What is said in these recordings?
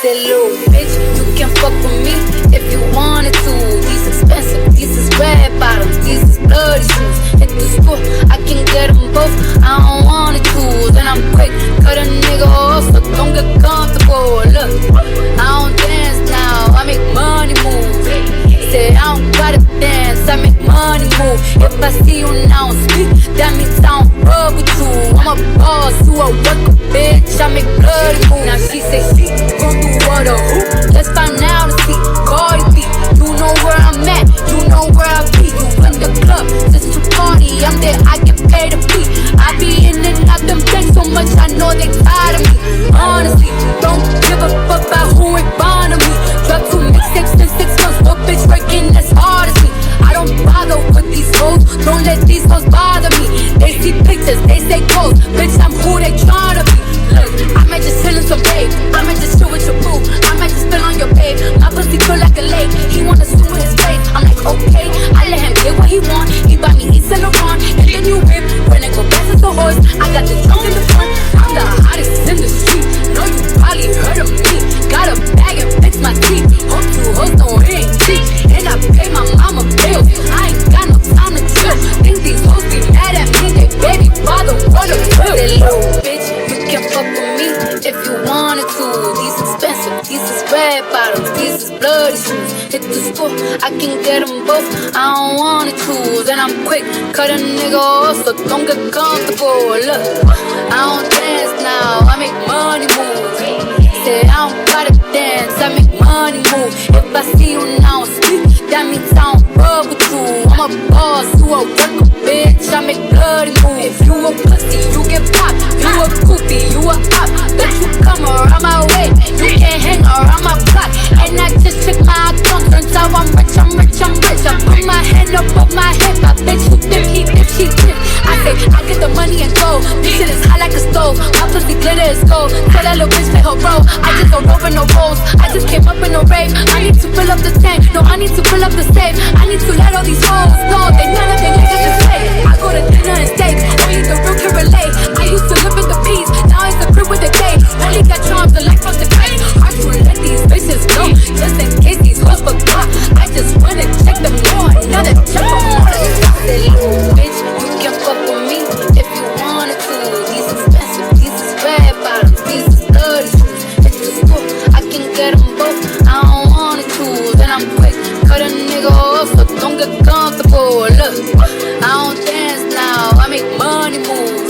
Say, little bitch, you can fuck with me if you wanted to. These expensive, these is red bottoms, these is bloody shoes. Hit the store, I can get them both. I don't wanna choose, and I'm quick, cut a nigga off, so don't get comfortable. Look, I don't dance now, I make money move. Say I don't gotta dance, I make money move. If I see you now speak, that means I don't fuck with you. I'm a boss, you a worker, bitch, I make bloody move. Now she say she gon' do what or who? Let's find out and see. Cardi B, you know where I'm at, you know where I be. You in the club, since you party, I'm there, I get paid to be. I be in and out them things so much, I know they tired of me. Honestly, don't give a fuck about who ain't fond of me. Drop 2 mixtapes in 6 months, no bitch working as hard as me. I don't bother with these hoes, don't let these hoes bother me. They see pictures, they say goals, bitch I'm who they tryna be. Look, I might just chill in some babe, I might just chill with your boo, I might just spill on your babe. My pussy feel like a lake, he wanna swim with his face. I'm like okay, I let him get what he want. He buy me East and Laurent, and then you whip. When it go fast as a horse, I got the trunk in the front. I'm the hottest in the street, know you probably heard of me. Got a bag and fix my teeth, hope you hoes don't hit cheap. And I pay my mama bills, I ain't got no time to chill. Think these hoes be mad at me, they baby father wanna kill. Say little bitch, you can fuck with me if you wanted to. These expensive, these is red bottoms, these is bloody shoes. Hit the store, I can get them both, I don't wanna choose. And I'm quick, cut a nigga off, so don't get comfortable. Look, I don't dance now, I make money move. Say I don't gotta dance, I make money move. If I see you now speak, that means I don't fuck with you. I'm a boss, you a worker, bitch, I make bloody move. If you a pussy, you get popped. You a goofy, you a op. Let you come around my way, you can't hang around my block. And I just check my account, turns out I'm rich, I'm rich, I'm rich. I put my hand up my hip, I bet you dip, he dip, she dip. I say, I get the money and go, this shit is hot like a stove. My pussy glitter is gold, tell that little bitch play her role. I just don't roll in no rolls, I just came up in a rave. I need to fill up the tank, no I need to fill up the safe. I need to let all these hoes know they none of them niggas is fake. I go to dinner and steak, only the real can relate. I used to live in the peace, now it's the crib with the day. Only got charms, the life of the place. Hard to let these bitches go, just in case these hoes forgot. I just wanna check them more, another check for more. Say little bitch, you can fuck with me if you wanted to. These expensive, these is red bottoms, these is bloody shoes. Hit the store, I can get them both, I don't wanna choose. And I'm quick, cut a nigga off, so don't get comfortable. Look, I don't dance now, I make money move.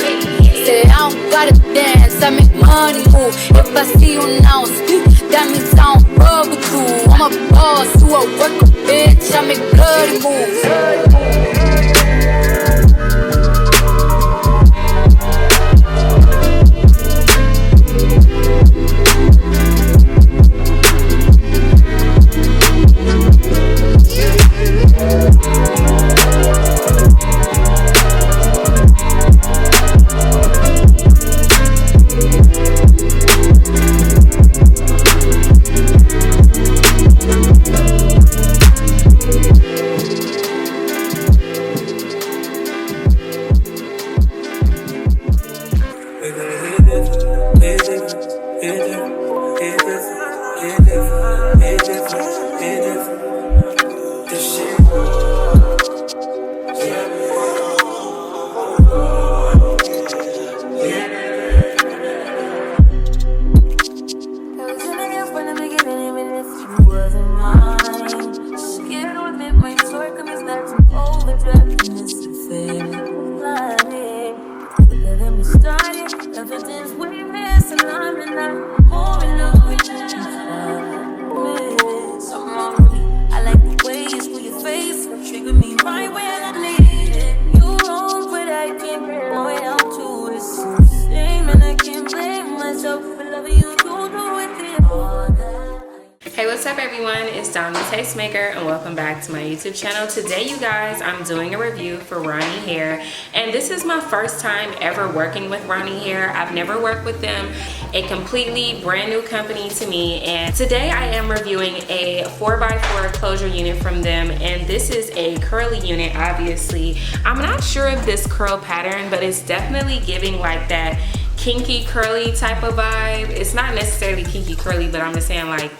Say I don't gotta dance, I make money move. If I see you now speak, that means I don't fuck with you. I'm a boss, you a worker, bitch, I make bloody moves. Hey, what's up everyone, it's Dom the Tastemaker and welcome back to my YouTube channel. Today you guys, I'm doing a review for Ronnie Hair, and this is my first time ever working with Ronnie Hair. I've never worked with them, a completely brand new company to me, and today I am reviewing a 4x4 closure unit from them, and this is a curly unit. Obviously I'm not sure of this curl pattern, but it's definitely giving like that kinky curly type of vibe. It's not necessarily kinky curly, but I'm just saying like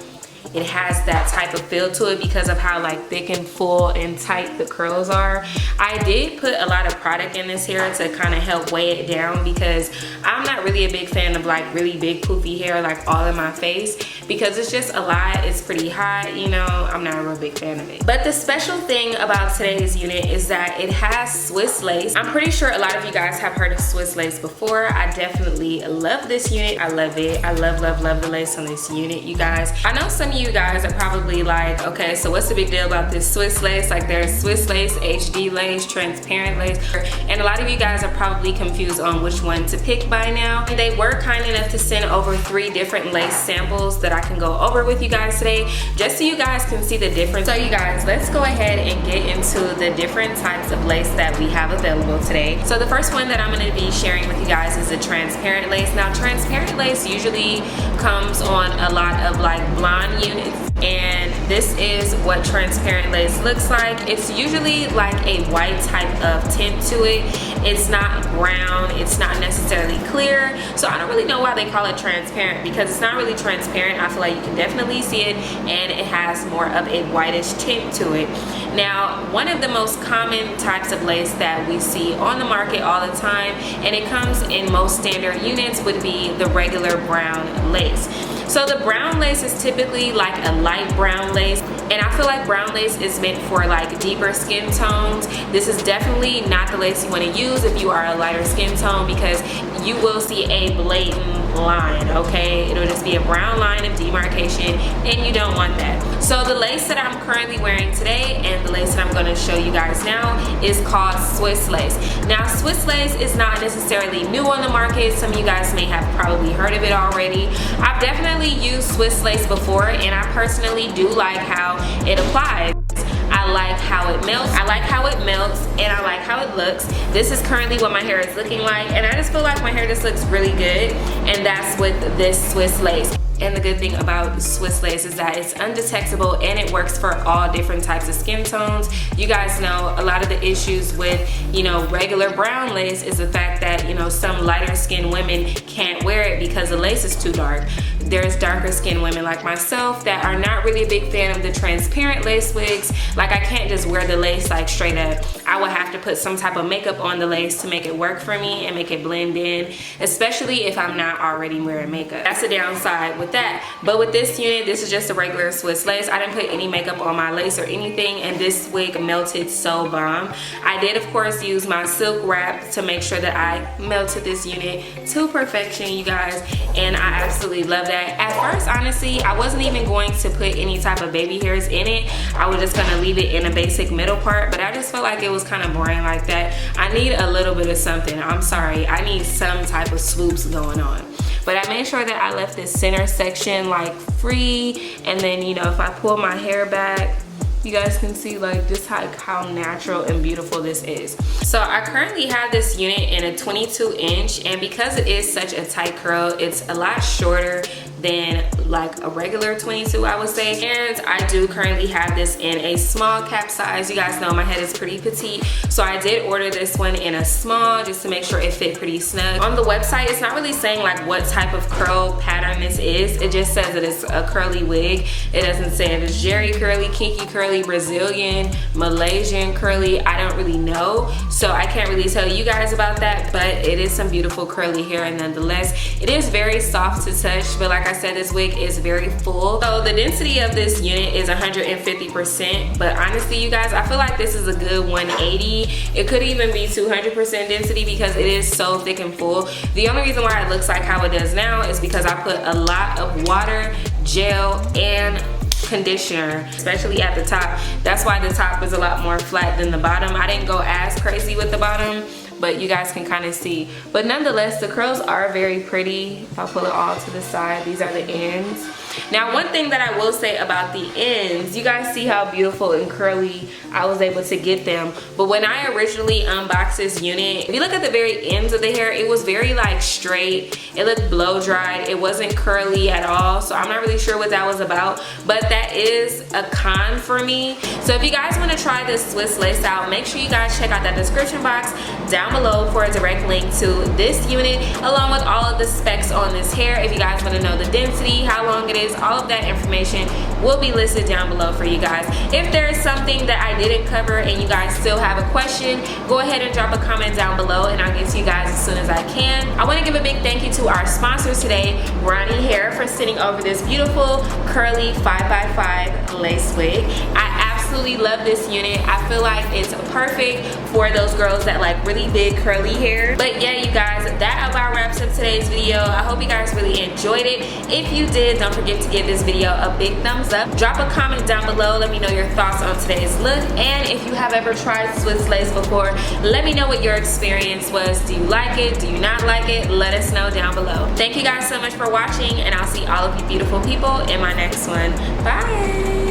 it has that type of feel to it because of how like thick and full and tight the curls are. I did put a lot of product in this hair to kind of help weigh it down because I'm not really a big fan of like really big poofy hair like all in my face because it's just a lot. It's pretty hot, you know. I'm not a real big fan of it. But the special thing about today's unit is that it has Swiss lace. I'm pretty sure a lot of you guys have heard of Swiss lace before. I definitely love this unit. I love it. I love the lace on this unit, you guys. I know some of you guys are probably like, okay, so what's the big deal about this Swiss lace? Like there's Swiss lace, HD lace, transparent lace, and a lot of you guys are probably confused on which one to pick by now. And they were kind enough to send over 3 different lace samples that I can go over with you guys today, just so you guys can see the difference. So you guys, let's go ahead and get into the different types of lace that we have available today. So the first one that I'm going to be sharing with you guys is the transparent lace. Now transparent lace usually comes on a lot of like blonde units, and this is what transparent lace looks like. It's usually like a white type of tint to it. It's not brown, it's not necessarily clear, so I don't really know why they call it transparent because it's not really transparent. I feel like you can definitely see it, and it has more of a whitish tint to it. Now one of the most common types of lace that we see on the market all the time, and it comes in most standard units, would be the regular brown lace. So the brown lace is typically like a light brown lace, and I feel like brown lace is meant for like deeper skin tones. This is definitely not the lace you want to use if you are a lighter skin tone because you will see a blatant line, okay? It'll just be a brown line of demarcation, and you don't want that. So the lace that I'm currently wearing today and the lace that I'm going to show you guys now is called Swiss lace. Now Swiss lace is not necessarily new on the market. Some of you guys may have probably heard of it already. I've definitely used Swiss lace before, and I personally do like how it applies. I like how it melts, and I like how it looks. This is currently what my hair is looking like, and I just feel like my hair just looks really good, and that's with this Swiss lace. And the good thing about Swiss lace is that it's undetectable and it works for all different types of skin tones. You guys know a lot of the issues with, you know, regular brown lace is the fact that, you know, some lighter skinned women can't wear it because the lace is too dark. There's darker skinned women like myself that are not really a big fan of the transparent lace wigs. Like I can't just wear the lace like straight up. I would have to put some type of makeup on the lace to make it work for me and make it blend in, especially if I'm not already wearing makeup. That's the downside with that. But with this unit, this is just a regular Swiss lace. I didn't put any makeup on my lace or anything, and this wig melted so bomb. I did of course use my silk wrap to make sure that I melted this unit to perfection, you guys, and I absolutely love that. At first, honestly, I wasn't even going to put any type of baby hairs in it. I was just gonna leave it in a basic middle part, but I just felt like it was kind of boring like that. I need a little bit of something. I'm sorry, I need some type of swoops going on. But I made sure that I left this center section like free, and then, you know, if I pull my hair back, you guys can see like just how natural and beautiful this is. So I currently have this unit in a 22 inch, and because it is such a tight curl, it's a lot shorter than like a regular 22, I would say. And I do currently have this in a small cap size. You guys know my head is pretty petite, so I did order this one in a small just to make sure it fit pretty snug. On the website, it's not really saying like what type of curl pattern this is. It just says that it's a curly wig. It doesn't say if it's Jerry curly, kinky curly, Brazilian, Malaysian curly. I don't really know, so I can't really tell you guys about that, but it is some beautiful curly hair, and nonetheless it is very soft to touch. But like I said, this wig is very full. So the density of this unit is 150%, but honestly you guys, I feel like this is a good 180. It could even be 200% density because it is so thick and full. The only reason why it looks like how it does now is because I put a lot of water, gel, and conditioner, especially at the top. That's why the top is a lot more flat than the bottom. I didn't go as crazy with the bottom, but you guys can kind of see. But nonetheless, the curls are very pretty. If I pull it all to the side, these are the ends. Now, one thing that I will say about the ends, you guys see how beautiful and curly I was able to get them. But when I originally unboxed this unit, if you look at the very ends of the hair, it was very like straight. It looked blow dried. It wasn't curly at all. So I'm not really sure what that was about, but that is a con for me. So if you guys want to try this Swiss lace out, make sure you guys check out that description box down down below for a direct link to this unit along with all of the specs on this hair. If you guys want to know the density, how long it is, all of that information will be listed down below for you guys. If there is something that I didn't cover and you guys still have a question, go ahead and drop a comment down below and I'll get to you guys as soon as I can. I want to give a big thank you to our sponsors today, Ronnie Hair, for sending over this beautiful curly 5x5 lace wig. I absolutely love this unit. I feel like it's perfect for those girls that like really big curly hair. But yeah, you guys, that about wraps up today's video. I hope you guys really enjoyed it. If you did, don't forget to give this video a big thumbs up. Drop a comment down below. Let me know your thoughts on today's look. And if you have ever tried Swiss lace before, let me know what your experience was. Do you like it? Do you not like it? Let us know down below. Thank you guys so much for watching, and I'll see all of you beautiful people in my next one. Bye.